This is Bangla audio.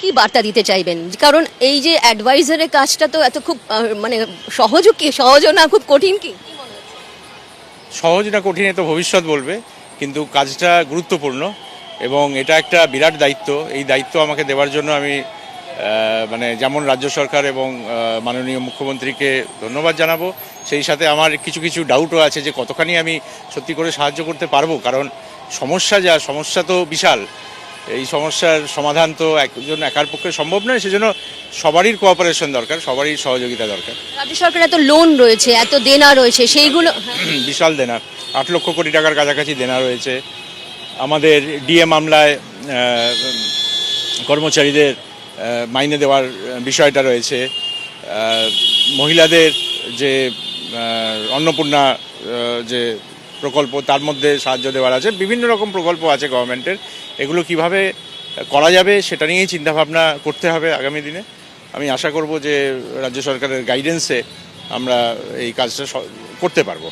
কি বার্তা দিতে চাইবেন? কারণ এই যে অ্যাডভাইজারের কাজটা তো এত খুব মানে সহজও না, খুব কঠিন কি? সহজ না কঠিন এ তো ভবিষ্যৎ বলবে, কিন্তু কাজটা গুরুত্বপূর্ণ এবং এটা একটা বিরাট দায়িত্ব। এই দায়িত্ব আমাকে দেওয়ার জন্য আমি মানে যেমন রাজ্য সরকার এবং মাননীয় মুখ্যমন্ত্রীকে ধন্যবাদ জানাবো, সেই সাথে আমার কিছু কিছু ডাউটও আছে যে কতখানি আমি সত্যি করে সাহায্য করতে পারবো, কারণ সমস্যা তো বিশাল। এই সমস্যার সমাধান তো একজন একার পক্ষে সম্ভব নয়, সেজন্য সবারই কোঅপারেশন দরকার, সবারই সহযোগিতা দরকার। রাজ্য সরকার এত লোন রয়েছে, এত দেনা রয়েছে, সেইগুলো বিশাল দেনা, 8 লক্ষ কোটি টাকার কাছাকাছি দেনা রয়েছে। আমাদের ডিএ মামলায় কর্মচারীদের মাইনে দেওয়ার বিষয়টা রয়েছে। মহিলাদের যে অন্নপূর্ণা যে প্রকল্প, তার মধ্যে সাহায্য দেওয়ার আছে, বিভিন্ন রকম প্রকল্প আছে গভর্নমেন্টের। এগুলো কিভাবে করা যাবে সেটা নিয়েই চিন্তাভাবনা করতে হবে আগামী দিনে। আমি আশা করব যে রাজ্য সরকারের গাইডেন্সে আমরা এই কাজটা করতে পারবো।